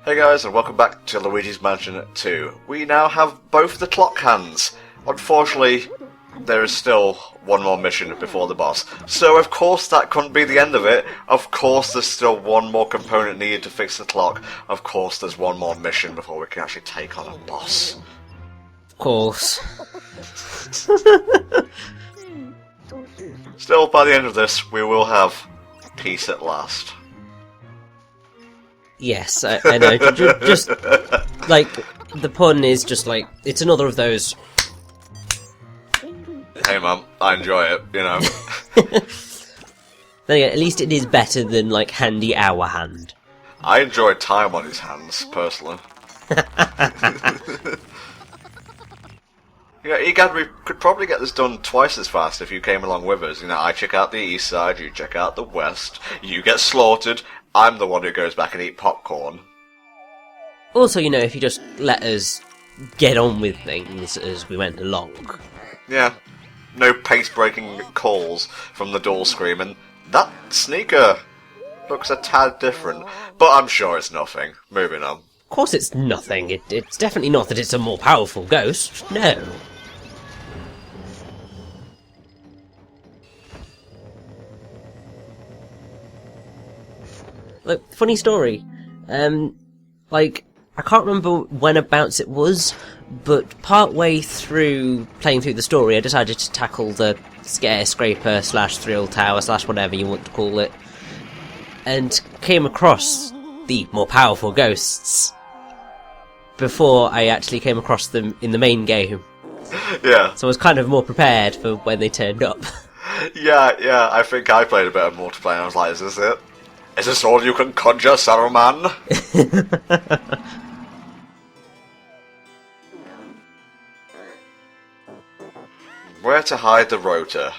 Hey guys, and welcome back to Luigi's Mansion 2. We now have both the clock hands. Unfortunately, there is still one more mission before the boss. So of course that couldn't be the end of it. Of course there's still one more component needed to fix the clock. Of course there's one more mission before we can actually take on a boss. Of course. Still, by the end of this, we will have peace at last. Yes, I know. Just, like, the pun is just like, it's another of those. Hey man, I enjoy it, you know. Then again, at least it is better than, like, handy hour hand. I enjoy time on his hands, personally. Yeah, egad, we could probably get this done twice as fast if you came along with us. You know, I check out the east side, you check out the west, you get slaughtered, I'm the one who goes back and eat popcorn. Also, you know, if you just let us get on with things as we went along. Yeah, no pace-breaking calls from the door screaming, that sneaker looks a tad different, but I'm sure it's nothing. Moving on. Of course it's nothing. It's definitely not that it's a more powerful ghost. No. Look, funny story. Like, I can't remember whenabouts it was, but partway through playing through the story, I decided to tackle the scare scraper / thrill tower / whatever you want to call it, and came across the more powerful ghosts before I actually came across them in the main game. Yeah. So I was kind of more prepared for when they turned up. Yeah, I think I played a bit of multiplayer and I was like, is this it? Is this all you can conjure, Saruman? Where to hide the rotor?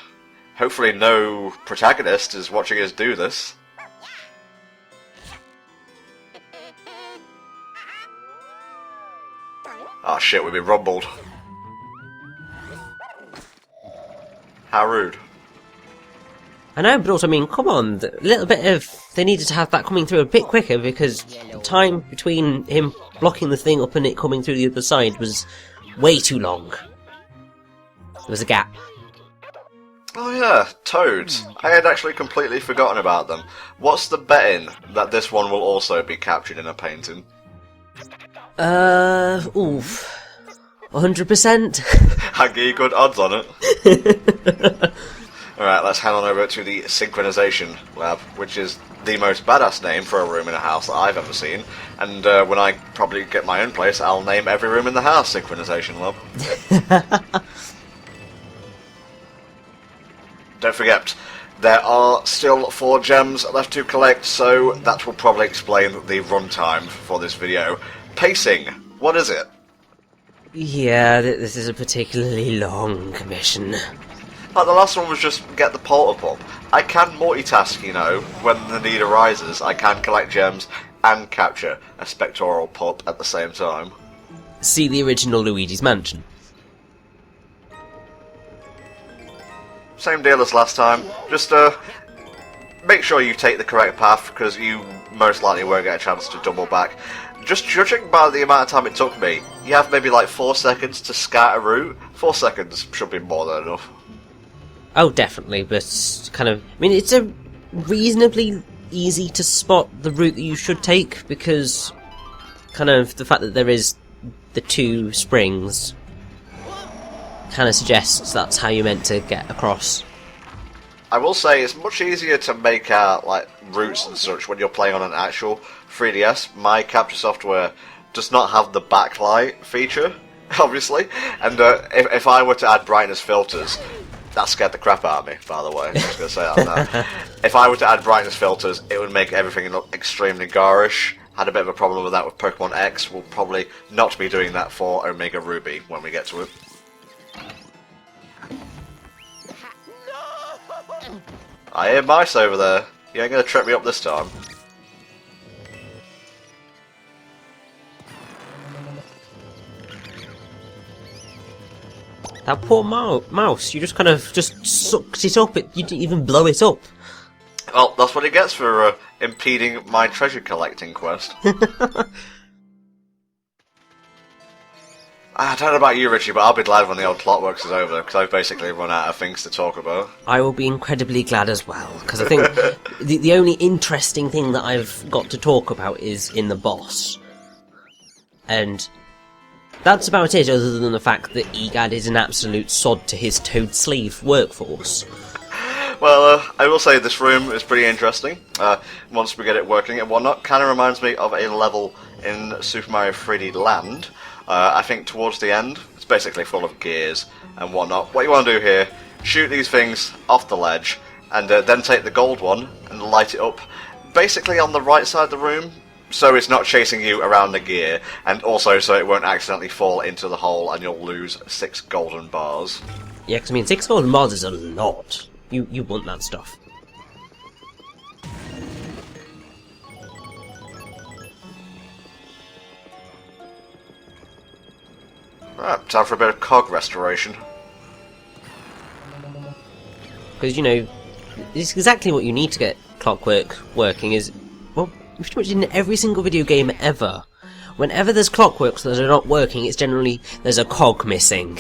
Hopefully no protagonist is watching us do this. Ah shit, we've been rumbled. How rude. I know, but also, I mean, come on, a little bit of... They needed to have that coming through a bit quicker, because the time between him blocking the thing up and it coming through the other side was way too long. There was a gap. Oh yeah, toads. I had actually completely forgotten about them. What's the betting that this one will also be captured in a painting? Oof. 100%? I give you good odds on it. Alright, let's head on over to the Synchronization Lab, which is the most badass name for a room in a house that I've ever seen. And when I probably get my own place, I'll name every room in the house Synchronization Lab. Don't forget, there are still 4 gems left to collect, so that will probably explain the runtime for this video. Pacing, what is it? Yeah, this is a particularly long mission. Like the last one was just get the polter pup. I can multitask, you know, when the need arises. I can collect gems and capture a spectral pup at the same time. See the original Luigi's Mansion. Same deal as last time. Just make sure you take the correct path, because you most likely won't get a chance to double back. Just judging by the amount of time it took me, you have maybe like 4 seconds to scout a route. 4 seconds should be more than enough. Oh, definitely, but kind of... I mean, it's a reasonably easy to spot the route that you should take, because kind of the fact that there is the 2 springs kind of suggests that's how you're meant to get across. I will say it's much easier to make out like routes and such when you're playing on an actual 3DS. My capture software does not have the backlight feature, obviously, and if I were to add brightness filters, that scared the crap out of me, by the way. I'm just going to say that now. If I were to add brightness filters, it would make everything look extremely garish. Had a bit of a problem with that with Pokemon X. We'll probably not be doing that for Omega Ruby when we get to it. I hear mice over there. You ain't going to trip me up this time. That poor mouse, you just kind of just sucked it up, you didn't even blow it up. Well, that's what he gets for impeding my treasure collecting quest. I don't know about you, Richie, but I'll be glad when the old Clockworks is over, because I've basically run out of things to talk about. I will be incredibly glad as well, because I think the only interesting thing that I've got to talk about is in the boss. And that's about it, other than the fact that Egad is an absolute sod to his Toad Slave workforce. Well, I will say this room is pretty interesting, once we get it working and whatnot. Kind of reminds me of a level in Super Mario 3D Land. I think towards the end, it's basically full of gears and whatnot. What you want to do here, shoot these things off the ledge, and then take the gold one and light it up, basically on the right side of the room, so it's not chasing you around the gear, and also so it won't accidentally fall into the hole and you'll lose 6 golden bars. Yeah, because I mean, 6 golden bars is a lot. You want that stuff. Right, time for a bit of cog restoration. Because, you know, it's exactly what you need to get Clockwork working is, well, pretty much in every single video game ever. Whenever there's clockworks that are not working, it's generally there's a cog missing.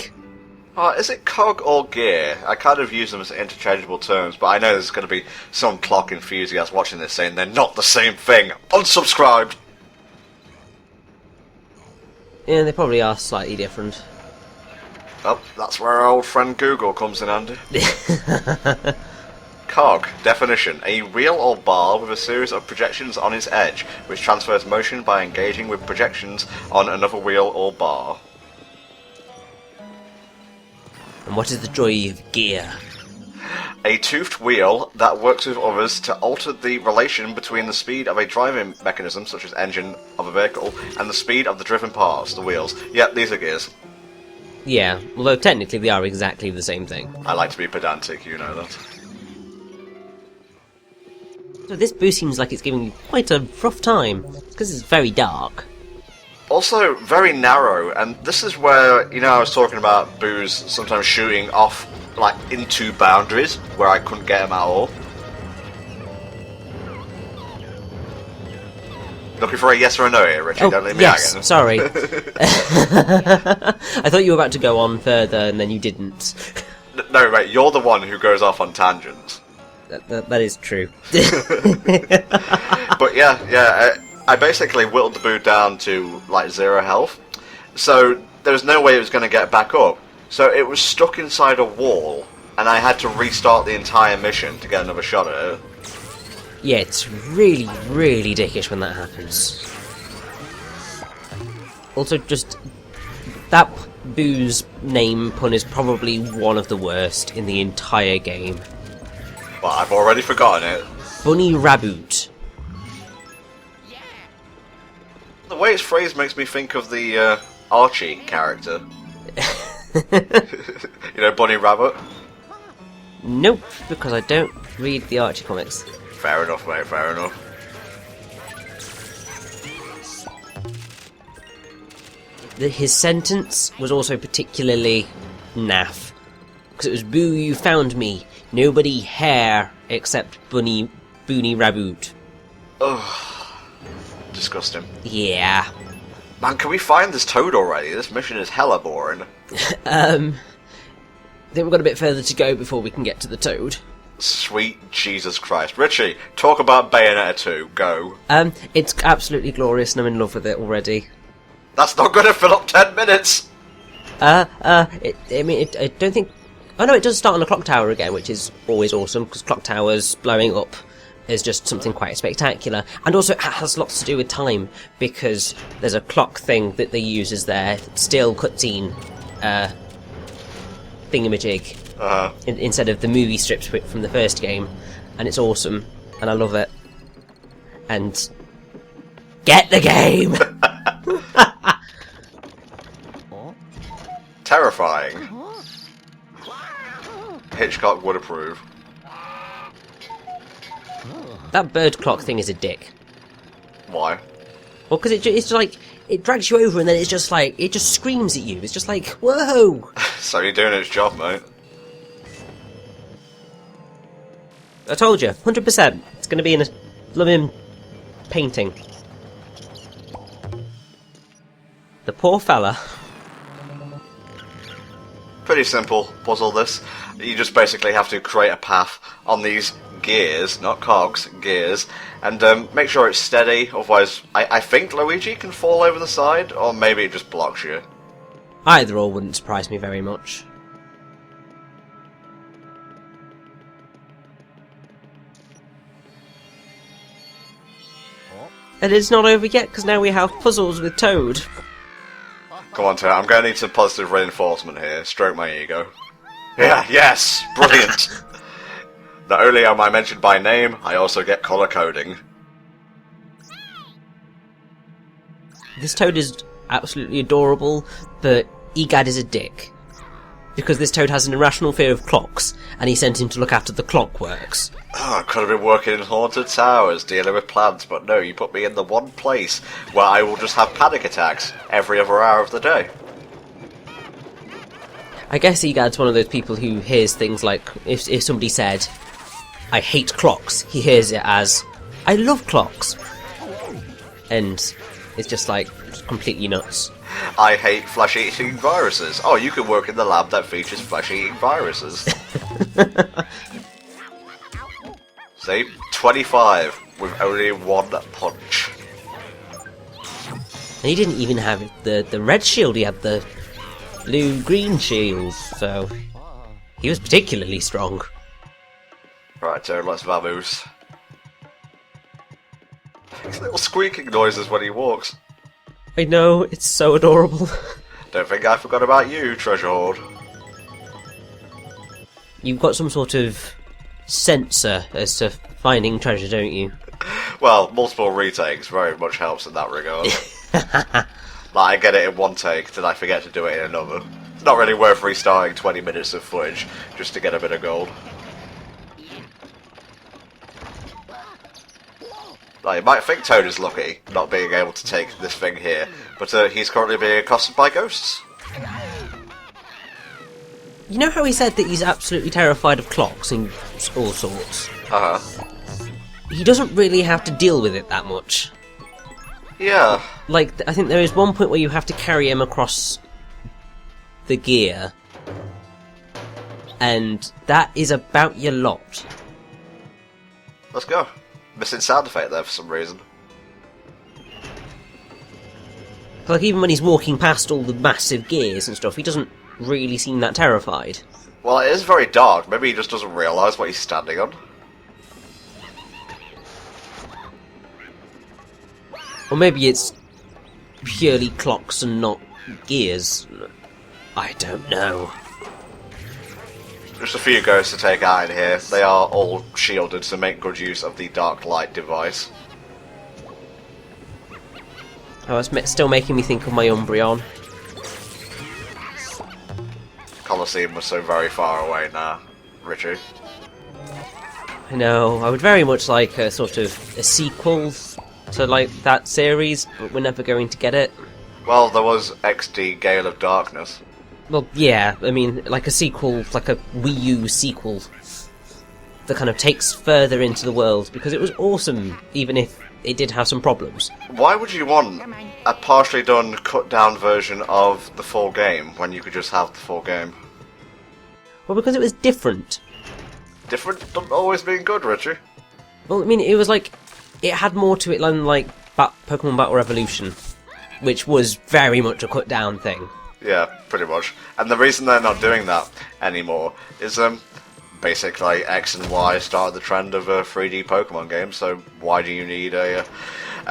Is it cog or gear? I kind of use them as interchangeable terms, but I know there's going to be some clock enthusiast watching this saying they're not the same thing. Unsubscribed! Yeah, they probably are slightly different. Oh, that's where our old friend Google comes in handy. Cog. Definition. A wheel or bar with a series of projections on its edge, which transfers motion by engaging with projections on another wheel or bar. And what is the joy of gear? A toothed wheel that works with others to alter the relation between the speed of a driving mechanism, such as engine of a vehicle, and the speed of the driven parts, the wheels. Yep, these are gears. Yeah, although technically they are exactly the same thing. I like to be pedantic, you know that. So this boo seems like it's giving you quite a rough time, because it's very dark. Also, very narrow, and this is where, you know, I was talking about boos sometimes shooting off, like, into boundaries, where I couldn't get them at all. Looking for a yes or a no here, Richie? Oh, Don't leave me yes, hanging. sorry. I thought you were about to go on further, and then you didn't. No, mate, you're the one who goes off on tangents. That is true. But yeah, I basically whittled the boo down to, like, 0 health. So, there was no way it was going to get back up. So, it was stuck inside a wall, and I had to restart the entire mission to get another shot at it. Yeah, it's really, really dickish when that happens. Also, just that boo's name pun is probably one of the worst in the entire game. Well, I've already forgotten it. Bunny Raboot. The way it's phrased makes me think of the Archie character. You know, Bunny Rabbit? Nope, because I don't read the Archie comics. Fair enough, mate, fair enough. His sentence was also particularly naff. Because it was, boo, you found me. Nobody hair except Boony Raboot. Ugh. Disgusting. Yeah. Man, can we find this toad already? This mission is hella boring. I think we've got a bit further to go before we can get to the toad. Sweet Jesus Christ. Richie, talk about Bayonetta 2. Go. It's absolutely glorious and I'm in love with it already. That's not going to fill up 10 minutes! I don't think... Oh no, it does start on a clock tower again, which is always awesome, because clock towers blowing up is just something quite spectacular. And also it has lots to do with time, because there's a clock thing that they use as their still cutscene thingamajig, instead of the movie strips from the first game, and it's awesome, and I love it. And... get the game! Terrifying. Hitchcock would approve. That bird clock thing is a dick. Why? Well, because it's like, it drags you over and then it's just like, it just screams at you. It's just like, whoa! So you're doing its job, mate. I told you, 100%. It's going to be in a blooming painting. The poor fella. pretty simple puzzle, this. You just basically have to create a path on these gears, not cogs, gears, and make sure it's steady, otherwise I think Luigi can fall over the side, or maybe it just blocks you. Either or wouldn't surprise me very much. And it's not over yet, because now we have puzzles with Toad. Come on, Toad, I'm going to need some positive reinforcement here. Stroke my ego. Yeah, yes! Brilliant! Not only am I mentioned by name, I also get colour coding. This Toad is absolutely adorable, but Egad is a dick. Because this Toad has an irrational fear of clocks, and he's sent him to look after the Clockworks. Oh, I could have been working in haunted towers, dealing with plants, but no, you put me in the one place where I will just have panic attacks every other hour of the day. I guess Egad's one of those people who hears things like, if somebody said, I hate clocks, he hears it as, I love clocks. And it's just like, completely nuts. I hate flesh-eating viruses. Oh, you can work in the lab that features flesh-eating viruses. See? 25 with only one punch. And he didn't even have the red shield, he had the blue-green shield, so he was particularly strong. Right, Toad, let's vamoose. These little squeaking noises when he walks. I know, it's so adorable. Don't think I forgot about you, Treasure Hoard. You've got some sort of sensor as to finding treasure, don't you? Well, multiple retakes very much helps in that regard. Like, I get it in one take, then I forget to do it in another. It's not really worth restarting 20 minutes of footage just to get a bit of gold. Now, you might think Toad is lucky not being able to take this thing here, but he's currently being accosted by ghosts. You know how he said that he's absolutely terrified of clocks and all sorts? Uh-huh. He doesn't really have to deal with it that much. Yeah. Like, I think there is one point where you have to carry him across the gear, and that is about your lot. Let's go. Missing sound effect there for some reason. Like, even when he's walking past all the massive gears and stuff, he doesn't really seem that terrified. Well, it is very dark. Maybe he just doesn't realise what he's standing on. Or maybe it's purely clocks and not gears. I don't know. Just a few ghosts to take out in here. They are all shielded to make good use of the dark light device. Oh, it's still making me think of my Umbreon. Colosseum was so very far away now, Richie. I know, I would very much like a sort of a sequel to like that series, but we're never going to get it. Well, there was XD Gale of Darkness. Well, yeah, I mean, like a sequel, like a Wii U sequel that kind of takes further into the world, because it was awesome, even if it did have some problems. Why would you want a partially done, cut down version of the full game when you could just have the full game? Well, because it was different. Different doesn't always mean good, Richie. Well, I mean, it was like, it had more to it than like Pokemon Battle Revolution, which was very much a cut down thing. Yeah, pretty much. And the reason they're not doing that anymore is basically X and Y started the trend of 3D Pokemon games, so why do you need a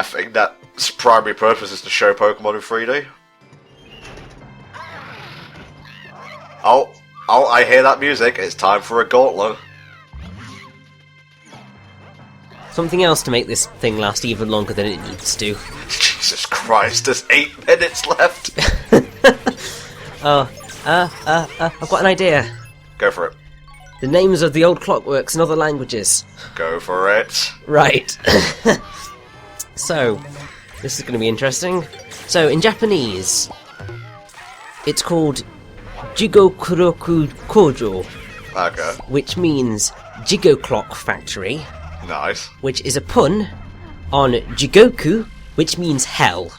thing that's primary purpose is to show Pokemon in 3D? Oh, I hear that music. It's time for a gauntlet. Something else to make this thing last even longer than it needs to. Jesus Christ, there's 8 minutes left. I've got an idea. Go for it. The names of the old clockworks in other languages. Go for it. Right. So, this is going to be interesting. So, in Japanese, it's called Jigokuroku Kojo, Okay. which means Jigo Clock Factory, Nice. which is a pun on Jigoku, which means hell.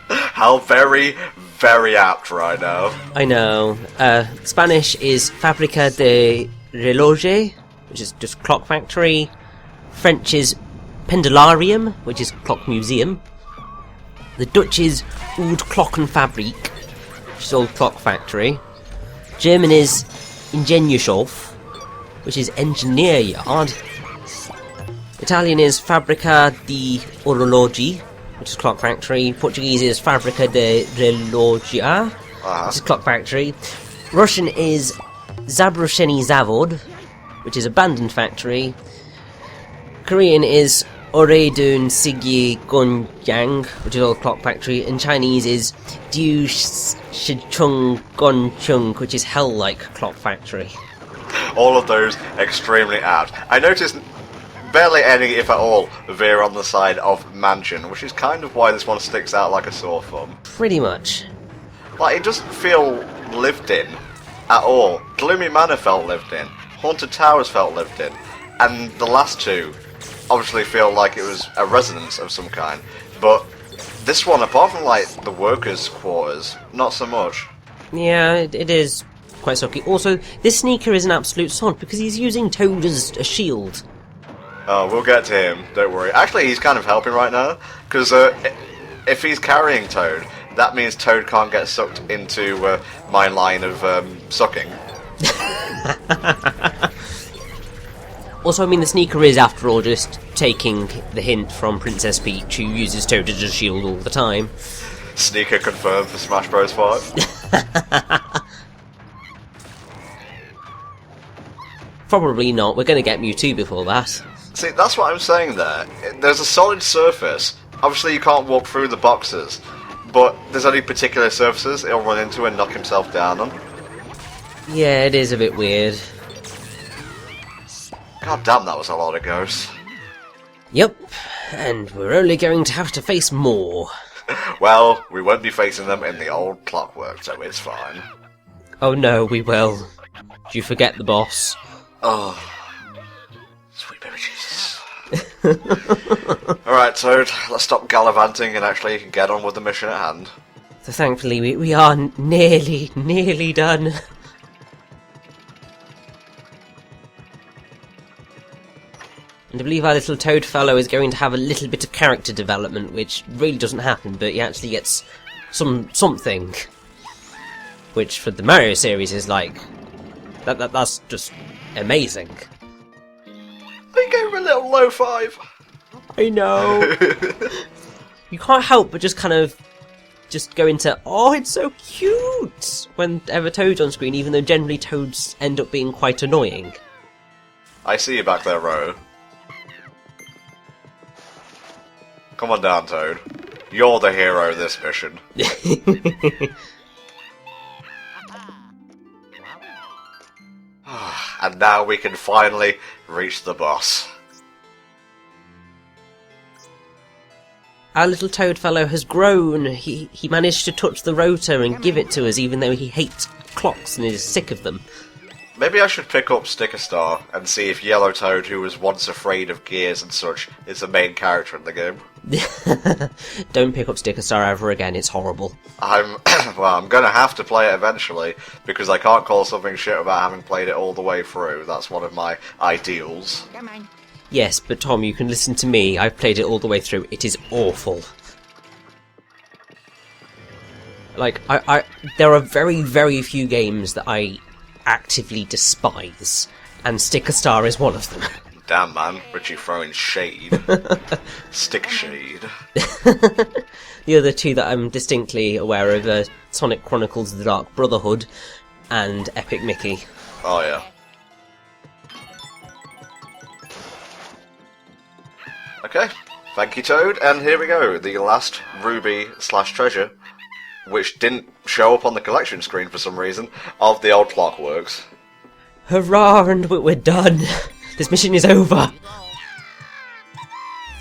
How very, very apt right now. I know. Spanish is Fábrica de Reloj, which is just clock factory. French is Pendularium, which is clock museum. The Dutch is Oud Klokkenfabrik, which is old clock factory. German is Ingenieurshof, which is engineer yard. Italian is Fábrica de Orologi, which is clock factory. Portuguese is Fábrica de Relogia, which is clock factory. Russian is Zabrocheny Zavod, which is abandoned factory. Korean is Oredun Sigyi Gongyang, which is old clock factory. And Chinese is Diu Shichung Gonchung, which is hell-like clock factory. All of those extremely apt. I noticed barely any, if at all, veer on the side of mansion, which is kind of why this one sticks out like a sore thumb. Pretty much. Like, it doesn't feel lived in at all. Gloomy Manor felt lived in. Haunted Towers felt lived in. And the last two obviously feel like it was a residence of some kind. But this one, apart from, like, the workers' quarters, not so much. Yeah, it is quite sucky. Also, this sneaker is an absolute sod because he's using Toad as a shield. Oh, we'll get to him, don't worry. Actually, he's kind of helping right now, because if he's carrying Toad, that means Toad can't get sucked into my line of sucking. Also, I mean, the sneaker is, after all, just taking the hint from Princess Peach, who uses Toad as a shield all the time. Sneaker confirmed for Smash Bros. 5. Probably not. We're going to get Mewtwo before that. See, that's what I'm saying there. There's a solid surface. Obviously, you can't walk through the boxes, but there's only particular surfaces he'll run into and knock himself down on. Yeah, it is a bit weird. God damn, that was a lot of ghosts. Yep, and we're only going to have to face more. Well, we won't be facing them in the old Clockwork, so it's fine. Oh no, we will. Do you forget the boss? Oh, sweet baby Jesus. Alright, Toad, let's stop gallivanting and actually get on with the mission at hand. So thankfully we are nearly done. And I believe our little Toad fellow is going to have a little bit of character development, which really doesn't happen, but he actually gets something. Which for the Mario series is like... That's just amazing. They gave him a little low five. I know. You can't help but just kind of go into, oh, it's so cute, whenever Toad's on screen, even though generally Toads end up being quite annoying. I see you back there, Ro. Come on down, Toad. You're the hero of this mission. And now we can finally reach the boss. Our little Toad fellow has grown. He managed to touch the rotor and give it to us, even though he hates clocks and is sick of them. Maybe I should pick up Sticker Star and see if Yellow Toad, who was once afraid of gears and such, is the main character in the game. Don't pick up Sticker Star ever again, it's horrible. I'm gonna have to play it eventually, because I can't call something shit about having played it all the way through. That's one of my ideals. Come on. Yes, but Tom, you can listen to me. I've played it all the way through. It is awful. Like, there are very, very few games that I actively despise, and Sticker Star is one of them. Damn, man. Richie throwing shade. Stick shade. The other two that I'm distinctly aware of are Sonic Chronicles The Dark Brotherhood and Epic Mickey. Oh, yeah. Okay. Thank you, Toad. And here we go. The last ruby/treasure, which didn't show up on the collection screen for some reason, of the old Clockworks. Hurrah, and we're done! This mission is over!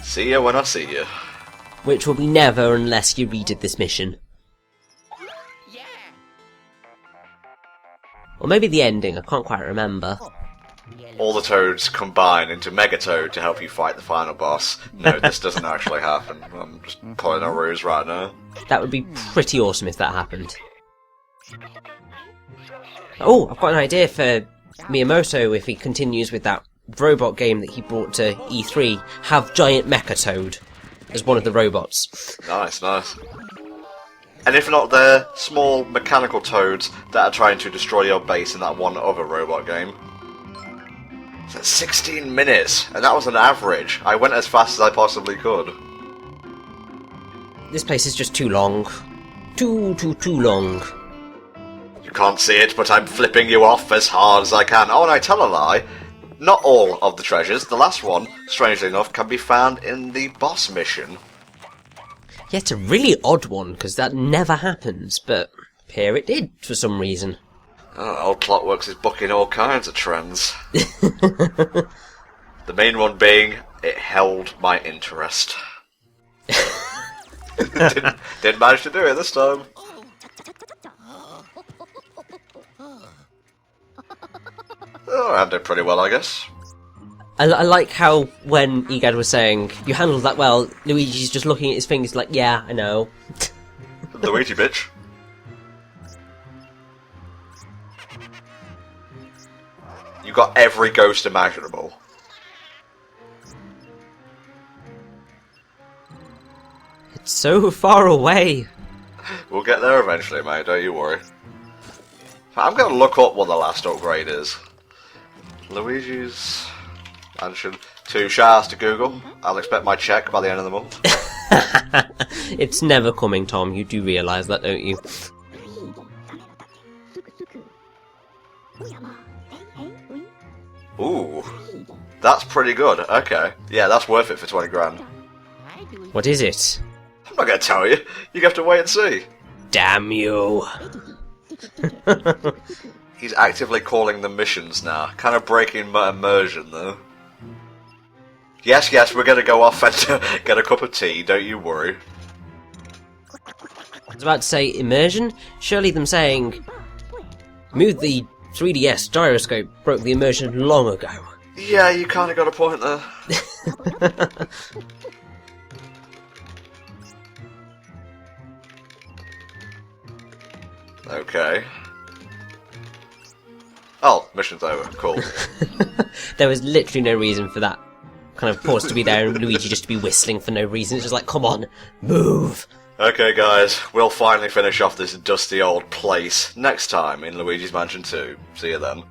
See ya when I see ya. Which will be never unless you redid this mission. Yeah. Or maybe the ending, I can't quite remember. all the Toads combine into Mega Toad to help you fight the final boss. No, this doesn't actually happen. I'm just pulling a ruse right now. That would be pretty awesome if that happened. Oh, I've got an idea for Miyamoto if he continues with that robot game that he brought to E3. Have Giant Mecha Toad as one of the robots. Nice, nice. And if not, they're small mechanical toads that are trying to destroy your base in that one other robot game. So 16 minutes, and that was an average. I went as fast as I possibly could. This place is just too long. Too long. You can't see it, but I'm flipping you off as hard as I can. Oh, and I tell a lie. Not all of the treasures. The last one, strangely enough, can be found in the boss mission. Yeah, it's a really odd one, because that never happens, but here it did, for some reason. Oh, old Clockworks is booking all kinds of trends. The main one being, it held my interest. didn't manage to do it this time. Oh, I did pretty well, I guess. I like how when Egad was saying, you handled that well, Luigi's just looking at his fingers like, yeah, I know. Luigi, bitch. You got every ghost imaginable. It's so far away. We'll get there eventually, mate, don't you worry. I'm going to look up what the last upgrade is. Luigi's Mansion 2. Shout out to Google. I'll expect my check by the end of the month. It's never coming, Tom. You do realise that, don't you? Ooh. That's pretty good. Okay. Yeah, that's worth it for 20 grand. What is it? I'm not going to tell you. You have to wait and see. Damn you. He's actively calling them missions now. Kind of breaking my immersion, though. Yes, we're going to go off and get a cup of tea, don't you worry. I was about to say immersion. Surely them saying, move the 3DS gyroscope broke the immersion long ago. Yeah, you kind of got a point there. Okay. Oh, mission's over. Cool. There was literally no reason for that kind of pause to be there and Luigi just to be whistling for no reason. It's just like, come on, move. Okay, guys, we'll finally finish off this dusty old place next time in Luigi's Mansion 2. See you then.